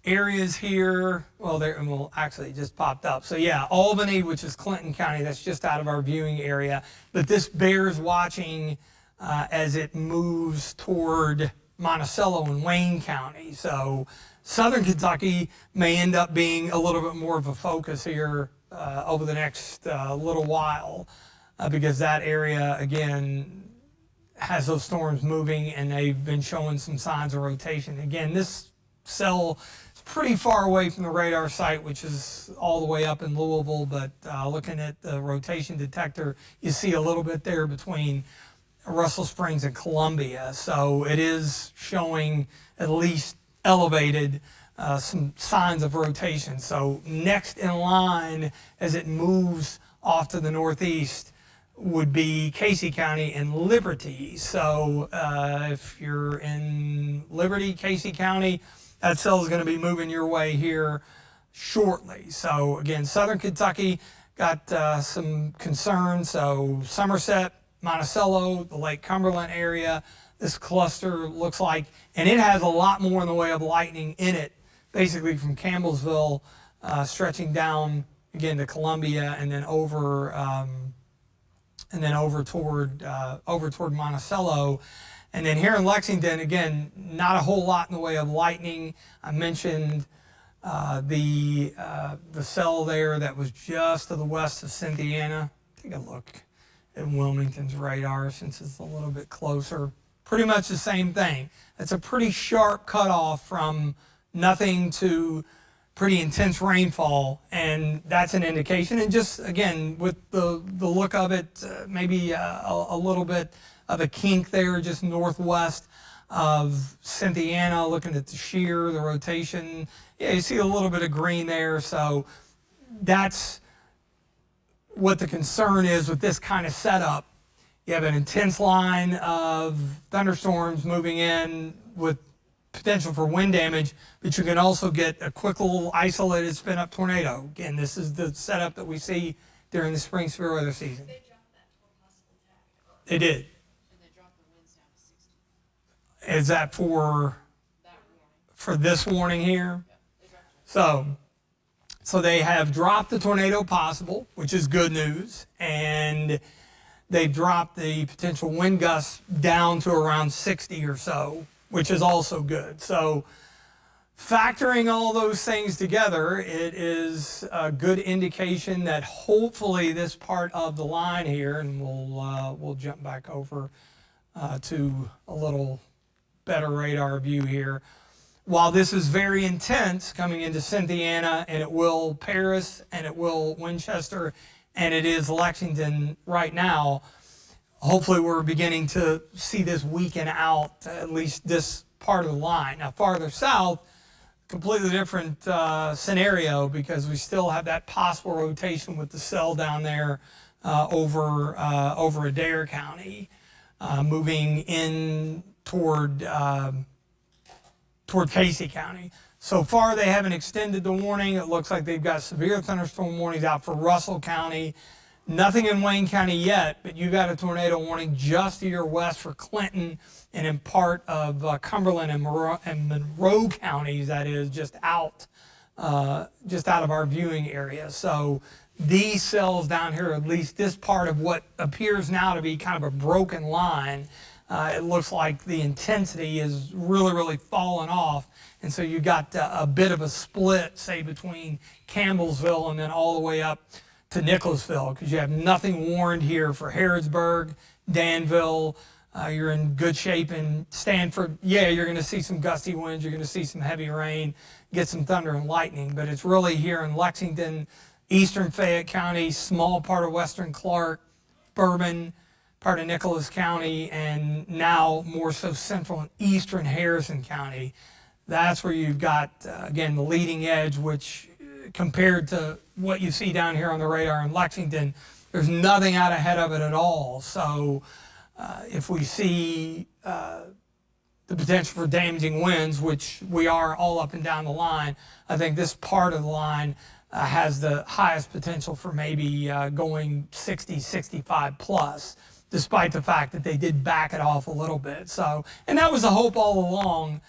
areas here, well, actually it just popped up. So yeah, Albany, which is Clinton County, that's just out of our viewing area. But this bears watching as it moves toward Monticello and Wayne County. So southern Kentucky may end up being a little bit more of a focus here over the next little while because that area, again, has those storms moving and they've been showing some signs of rotation. Again, this cell is pretty far away from the radar site, which is all the way up in Louisville, but looking at the rotation detector, you see a little bit there between Russell Springs and Columbia. So it is showing at least elevated some signs of rotation. So next in line as it moves off to the northeast would be Casey County and Liberty. So if you're in Liberty, Casey County, that cell is going to be moving your way here shortly. So again, southern Kentucky got some concerns. So Somerset, Monticello, the Lake Cumberland area, this cluster looks like, and it has a lot more in the way of lightning in it, basically from Campbellsville stretching down again to Columbia and then over toward Monticello. And then here in Lexington, again, not a whole lot in the way of lightning. I mentioned the cell there that was just to the west of Cynthiana. Take a look at Wilmington's radar since it's a little bit closer. Pretty much the same thing. It's a pretty sharp cutoff from nothing to pretty intense rainfall, and that's an indication. And just again, with the look of it, maybe a little bit of a kink there just northwest of Cynthiana, looking at the shear, the rotation. Yeah, you see a little bit of green there. So that's what the concern is with this kind of setup. You have an intense line of thunderstorms moving in with potential for wind damage, but you can also get a quick little isolated spin up tornado. Again, this is the setup that we see during the spring severe weather season. They dropped that to a possible attack. They did. And they dropped the winds down to 60. Is that for That warning. this warning here? Yep, they dropped it. So they have dropped the tornado possible, which is good news, and they've dropped the potential wind gusts down to around 60 or so, which is also good. So factoring all those things together, it is a good indication that hopefully this part of the line here, and we'll jump back over to a little better radar view here. While this is very intense coming into Cynthiana, and it will Paris, and it will Winchester, and it is Lexington right now, hopefully we're beginning to see this weaken out, at least this part of the line. Now farther south, completely different scenario, because we still have that possible rotation with the cell down there over Adair County, moving in toward Casey County. So far, they haven't extended the warning. It looks like they've got severe thunderstorm warnings out for Russell County. Nothing in Wayne County yet, but you got a tornado warning just to your west for Clinton and in part of Cumberland and Monroe counties. That is just out of our viewing area. So these cells down here, at least this part of what appears now to be kind of a broken line, it looks like the intensity is really fallen off. And so you got a bit of a split, say, between Campbellsville and then all the way up to Nicholasville, because you have nothing warned here for Harrodsburg, Danville. You're in good shape in Stanford. Yeah, you're going to see some gusty winds. You're going to see some heavy rain, get some thunder and lightning. But it's really here in Lexington, eastern Fayette County, small part of western Clark, Bourbon, part of Nicholas County, and now more so central and eastern Harrison County. That's where you've got, again, the leading edge, which compared to what you see down here on the radar in Lexington, there's nothing out ahead of it at all. So if we see the potential for damaging winds, which we are all up and down the line, I think this part of the line has the highest potential for maybe going 60, 65 plus, despite the fact that they did back it off a little bit. So, and that was the hope all along.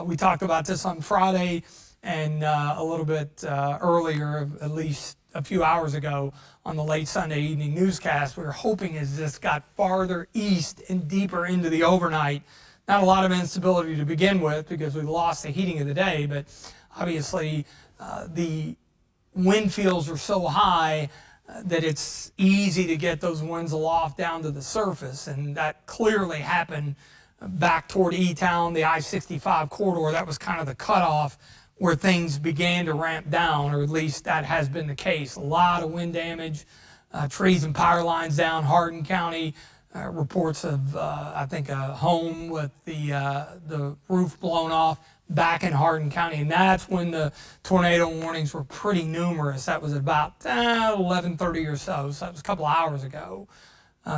We talked about this on Friday and a little bit earlier, at least a few hours ago on the late Sunday evening newscast. We were hoping as this got farther east and deeper into the overnight, not a lot of instability to begin with because we lost the heating of the day, but obviously the wind fields are so high that it's easy to get those winds aloft down to the surface, and that clearly happened back toward E-Town, the I-65 corridor. That was kind of the cutoff where things began to ramp down, or at least that has been the case. A lot of wind damage, trees and power lines down Hardin County, reports of, I think, a home with the roof blown off back in Hardin County, and that's when the tornado warnings were pretty numerous. That was about 11:30 or so, so that was a couple hours ago.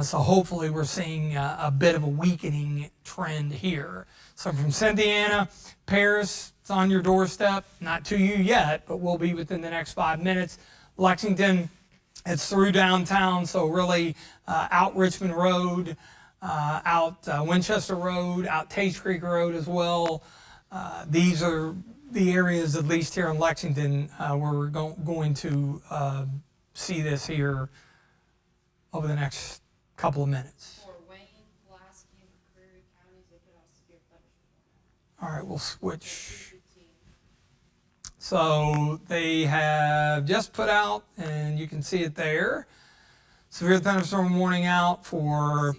So hopefully we're seeing a bit of a weakening trend here. So from Cynthiana, Paris, it's on your doorstep, not to you yet, but will be within the next 5 minutes. Lexington, it's through downtown, so really out Richmond Road, out Winchester Road, out Taste Creek Road as well. These are the areas, at least here in Lexington, where we're going to see this here over the next couple of minutes. For Wayne, Pulaski, and Prairie counties, if All right, we'll switch. 15. So they have just put out, and you can see it there, severe thunderstorm warning out for 60 mile per hour.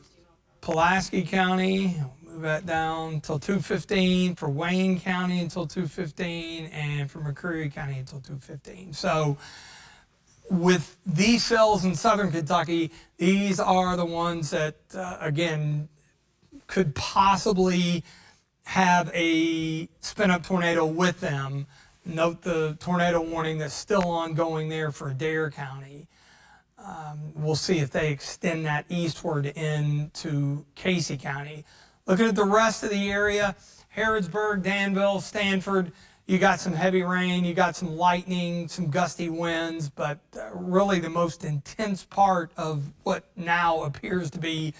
Pulaski County. Move that down until 2:15, for Wayne County until 2:15, and for McCreary County until 2:15. So with these cells in southern Kentucky, these are the ones that, again, could possibly have a spin-up tornado with them. Note the tornado warning that's still ongoing there for Adair County. We'll see if they extend that eastward into Casey County. Looking at the rest of the area, Harrodsburg, Danville, Stanford, you got some heavy rain, you got some lightning, some gusty winds, but really the most intense part of what now appears to be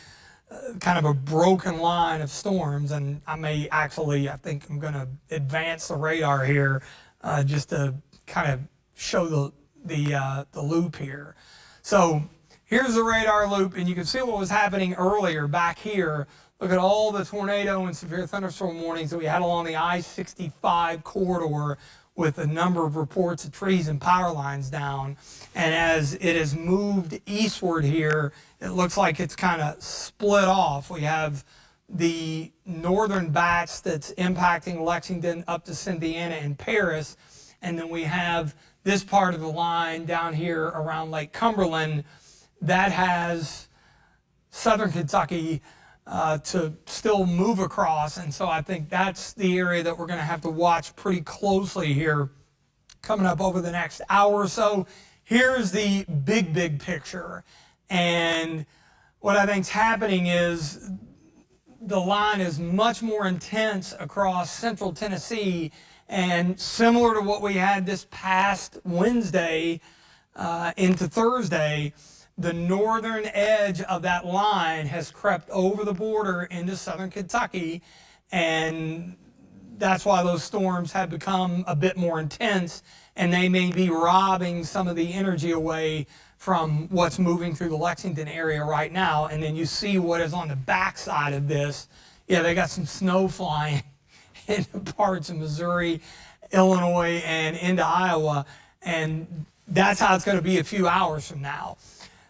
kind of a broken line of storms, and I think I'm going to advance the radar here just to kind of show the loop here. So here's the radar loop, and you can see what was happening earlier back here. Look at all the tornado and severe thunderstorm warnings that we had along the I-65 corridor, with a number of reports of trees and power lines down. And as it has moved eastward here, it looks like it's kind of split off. We have the northern batch that's impacting Lexington up to Cynthiana and Paris. And then we have this part of the line down here around Lake Cumberland that has southern Kentucky to still move across. And so I think that's the area that we're going to have to watch pretty closely here coming up over the next hour or so. Here's the big picture. And what I think's happening is the line is much more intense across central Tennessee, and similar to what we had this past Wednesday into Thursday, the northern edge of that line has crept over the border into southern Kentucky, and that's why those storms have become a bit more intense, and they may be robbing some of the energy away from what's moving through the Lexington area right now. And then you see what is on the backside of this. Yeah, they got some snow flying into parts of Missouri, Illinois, and into Iowa, and that's how it's going to be a few hours from now.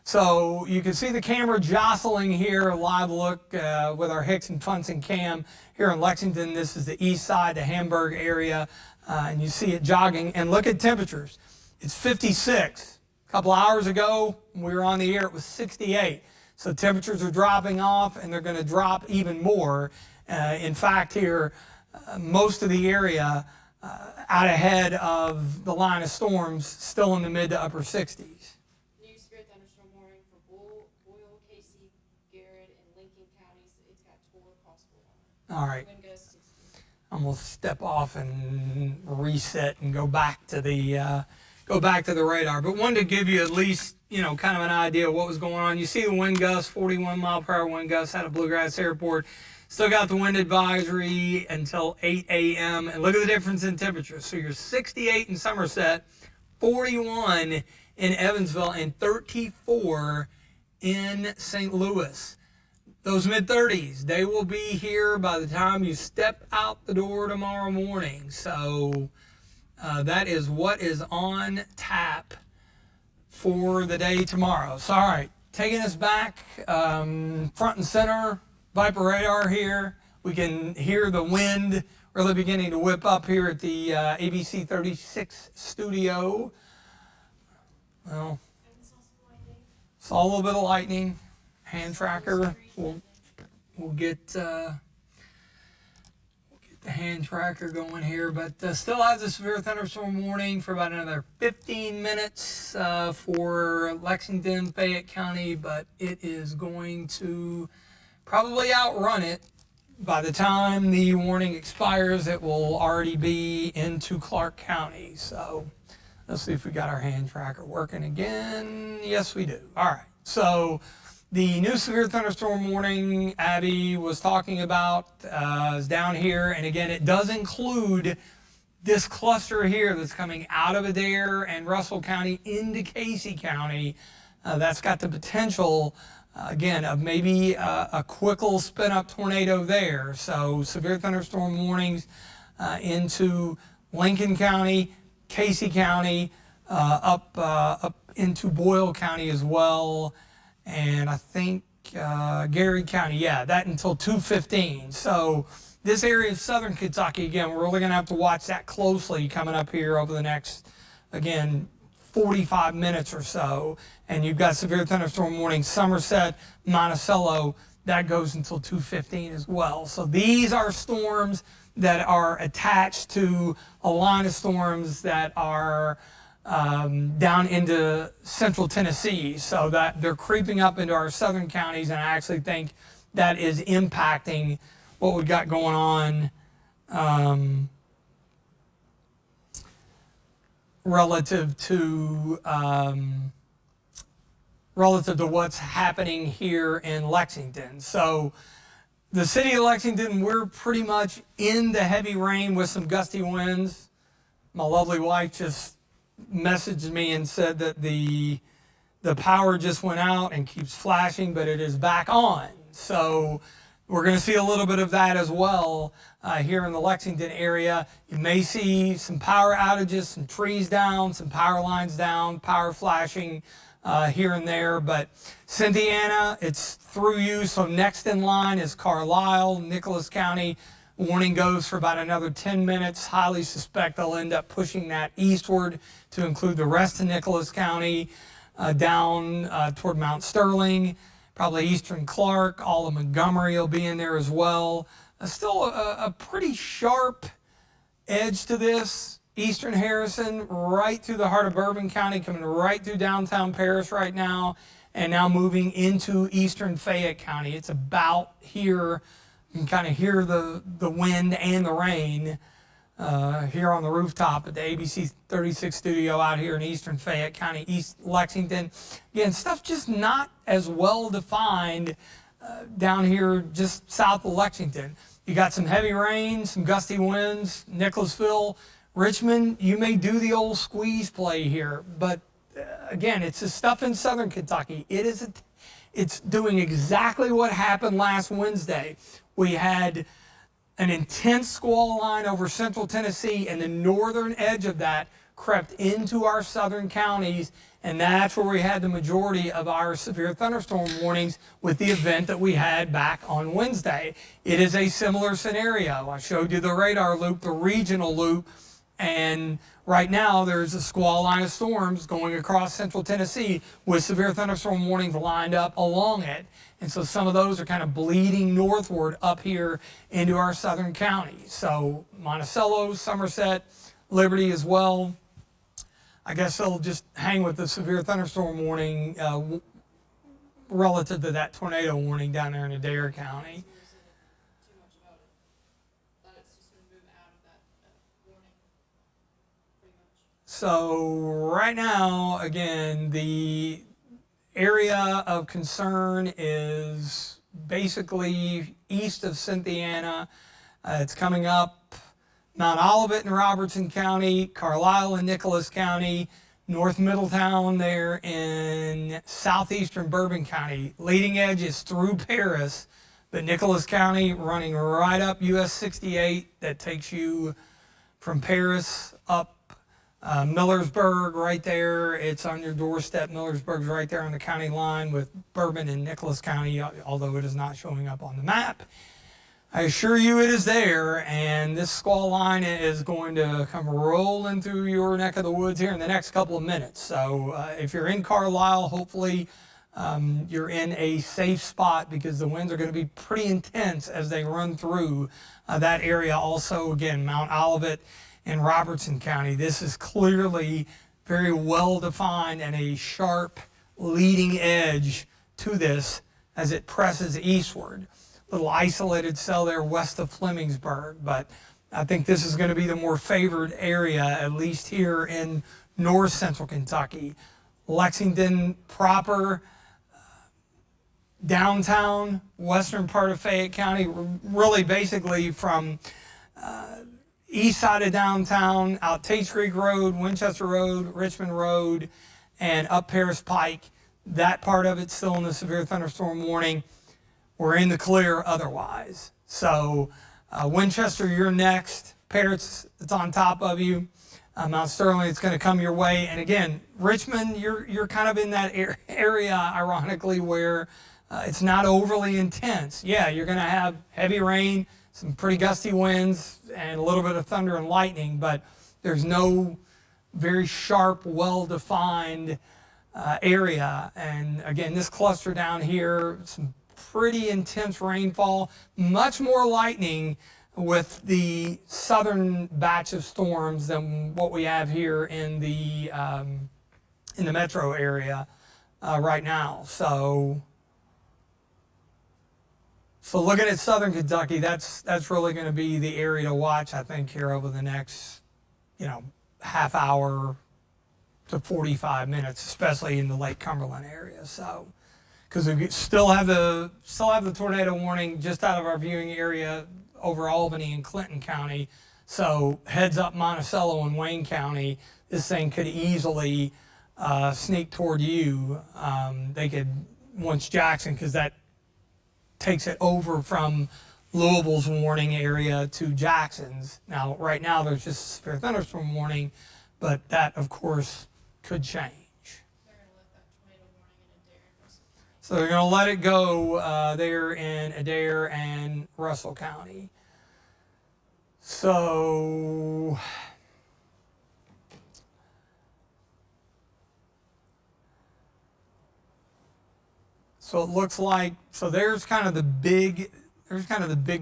So you can see the camera jostling here, a live look with our Hicks and Funson cam here in Lexington. This is the east side, the Hamburg area, and you see it jogging. And look at temperatures. It's 56. A couple hours ago, when we were on the air, it was 68. So temperatures are dropping off, and they're going to drop even more. In fact, here, most of the area out ahead of the line of storms, still in the mid to upper 60s. New severe thunderstorm warning for Boyle, Casey, Garrett, and Lincoln counties. It's got 4 possible on it. All right. Wind gusts 60. I'm gonna step off and reset and go back to the radar. But wanted to give you at least, kind of an idea of what was going on. You see the wind gusts, 41 mile per hour wind gusts out of Bluegrass Airport. Still got the wind advisory until 8 a.m. And look at the difference in temperature. So you're 68 in Somerset, 41 in Evansville, and 34 in St. Louis. Those mid-30s, they will be here by the time you step out the door tomorrow morning. So that is what is on tap for the day tomorrow. So, all right, taking us back front and center, Viper radar here. We can hear the wind really beginning to whip up here at the ABC 36 studio. Well, saw a little bit of lightning. Hand tracker. We'll get the hand tracker going here, but still has a severe thunderstorm warning for about another 15 minutes for Lexington, Fayette County, but it is going to probably outrun it. By the time the warning expires, it will already be into Clark County. So let's see if we got our hand tracker working again. Yes, we do. All right. So the new severe thunderstorm warning Abby was talking about is down here. And again, it does include this cluster here that's coming out of Adair and Russell County into Casey County. That's got the potential again, of maybe a quick little spin-up tornado there. So severe thunderstorm warnings into Lincoln County, Casey County, up into Boyle County as well, and I think Gary County. Yeah, that until 2:15. So this area of southern Kentucky, again, we're really going to have to watch that closely coming up here over the next, again, 45 minutes or so. And you've got severe thunderstorm warning, Somerset, Monticello, that goes until 2:15 as well. So these are storms that are attached to a line of storms that are down into central Tennessee. So that they're creeping up into our southern counties, and I actually think that is impacting what we've got going on relative to what's happening here in Lexington. So the city of Lexington, we're pretty much in the heavy rain with some gusty winds. My lovely wife just messaged me and said that the power just went out and keeps flashing, but it is back on. So we're going to see a little bit of that as well here in the Lexington area. You may see some power outages, some trees down, some power lines down, power flashing here and there. But Cynthiana, it's through you. So next in line is Carlisle, Nicholas County. Warning goes for about another 10 minutes. Highly suspect they'll end up pushing that eastward to include the rest of Nicholas County, down toward Mount Sterling, probably eastern Clark. All of Montgomery will be in there as well. Still a pretty sharp edge to this. Eastern Harrison, right through the heart of Bourbon County, coming right through downtown Paris right now, and now moving into eastern Fayette County. It's about here. You can kind of hear the wind and the rain here on the rooftop at the ABC 36 studio out here in eastern Fayette County, East Lexington. Again, stuff just not as well defined down here just south of Lexington. You got some heavy rain, some gusty winds. Nicholasville, Richmond, you may do the old squeeze play here, but again, it's the stuff in southern Kentucky. It's doing exactly what happened last Wednesday. We had an intense squall line over central Tennessee, and the northern edge of that crept into our southern counties, and that's where we had the majority of our severe thunderstorm warnings with the event that we had back on Wednesday. It is a similar scenario. I showed you the radar loop, the regional loop, and right now there's a squall line of storms going across central Tennessee with severe thunderstorm warnings lined up along it. And so some of those are kind of bleeding northward up here into our southern counties. So Monticello, Somerset, Liberty as well. I guess they'll just hang with the severe thunderstorm warning relative to that tornado warning down there in Adair County. Too much about it. Thought it's just going to move out of that warning, pretty much. So right now, again, the area of concern is basically east of Cynthiana. It's coming up Mount Olivet in Robertson County, Carlisle in Nicholas County, North Middletown there in southeastern Bourbon County. Leading edge is through Paris, but Nicholas County running right up US 68 that takes you from Paris up Millersburg right there. It's on your doorstep. Millersburg's right there on the county line with Bourbon and Nicholas County, although it is not showing up on the map. I assure you it is there, and this squall line is going to come rolling through your neck of the woods here in the next couple of minutes. So if you're in Carlisle, hopefully you're in a safe spot because the winds are going to be pretty intense as they run through that area. Also, again, Mount Olivet in Robertson County. This is clearly very well defined and a sharp leading edge to this as it presses eastward. Little isolated cell there west of Flemingsburg, but I think this is going to be the more favored area, at least here in north central Kentucky. Lexington proper, downtown, western part of Fayette County, really basically from east side of downtown, out Tates Creek Road, Winchester Road, Richmond Road, and up Paris Pike. that part of it's still in the severe thunderstorm warning. We're in the clear otherwise. So Winchester, you're next. Parrots, it's on top of you. Mount Sterling, it's going to come your way. And again, Richmond, you're kind of in that area, ironically, where it's not overly intense. Yeah, you're going to have heavy rain, some pretty gusty winds, and a little bit of thunder and lightning, but there's no very sharp, well-defined area. And again, this cluster down here, some pretty intense rainfall, much more lightning with the southern batch of storms than what we have here in the metro area right now. So looking at southern Kentucky, that's really going to be the area to watch, I think, here over the next, half hour to 45 minutes, especially in the Lake Cumberland area. So, because we still have the tornado warning just out of our viewing area over Albany and Clinton County. So heads up Monticello and Wayne County, this thing could easily sneak toward you. They could, once Jackson, because that takes it over from Louisville's warning area to Jackson's. Now, right now, there's just a severe thunderstorm warning, but that, of course, could change. So they're going to let it go there in Adair and Russell County. So it looks like, so there's kind of the big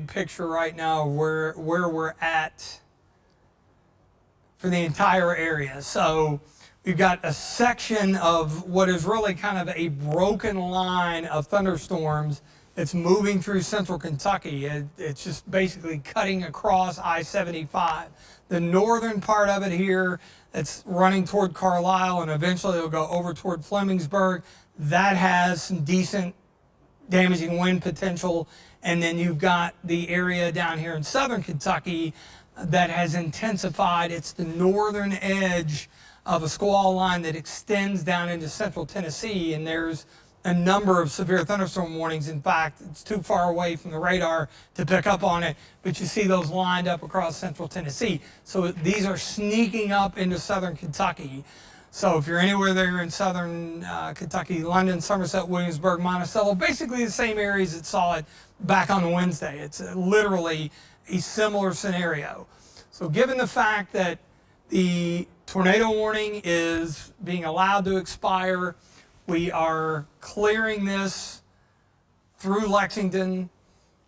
picture right now of where we're at for the entire area. So we've got a section of what is really kind of a broken line of thunderstorms that's moving through central Kentucky. It's just basically cutting across I-75. The northern part of it here, that's running toward Carlisle, and eventually it'll go over toward Flemingsburg. That has some decent damaging wind potential. And then you've got the area down here in southern Kentucky that has intensified. It's the northern edge of a squall line that extends down into central Tennessee, and there's a number of severe thunderstorm warnings. In fact, it's too far away from the radar to pick up on it, but you see those lined up across central Tennessee. So these are sneaking up into southern Kentucky. So if you're anywhere there in southern Kentucky, London, Somerset, Williamsburg, Monticello, basically the same areas that saw it back on Wednesday. It's literally a similar scenario. So given the fact that the tornado warning is being allowed to expire, we are clearing this through Lexington.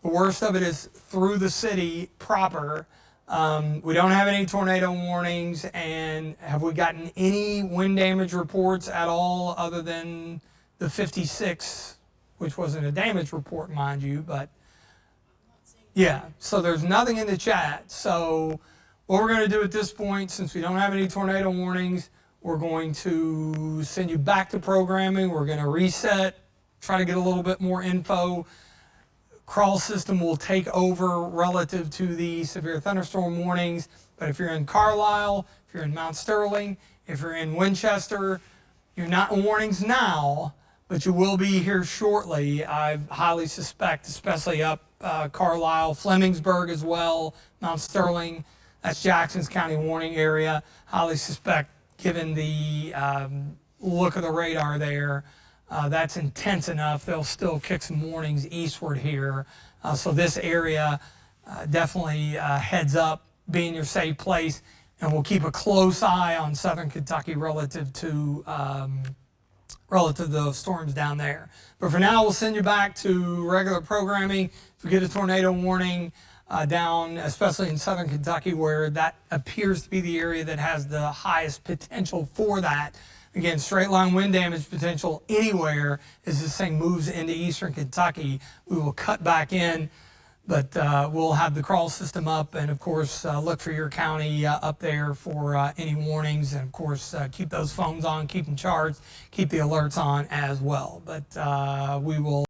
The worst of it is through the city proper. We don't have any tornado warnings, and have we gotten any wind damage reports at all other than the 56, which wasn't a damage report, mind you, but yeah, so there's nothing in the chat. So what we're going to do at this point, since we don't have any tornado warnings, we're going to send you back to programming. We're going to reset, try to get a little bit more info. Crawl system will take over relative to the severe thunderstorm warnings. But if you're in Carlisle, if you're in Mount Sterling, if you're in Winchester, you're not in warnings now, but you will be here shortly. I highly suspect, especially up Carlisle, Flemingsburg as well, Mount Sterling, that's Jackson's County warning area. Highly suspect, given the look of the radar there, that's intense enough. They'll still kick some warnings eastward here. So this area definitely heads up, being your safe place, and we'll keep a close eye on southern Kentucky relative to those storms down there. But for now, we'll send you back to regular programming. If we get a tornado warning down, especially in southern Kentucky, where that appears to be the area that has the highest potential for that. Again, straight line wind damage potential anywhere as this thing moves into eastern Kentucky. We will cut back in, but we'll have the crawl system up, and of course look for your county up there for any warnings, and of course keep those phones on, keep them charged, keep the alerts on as well. But we will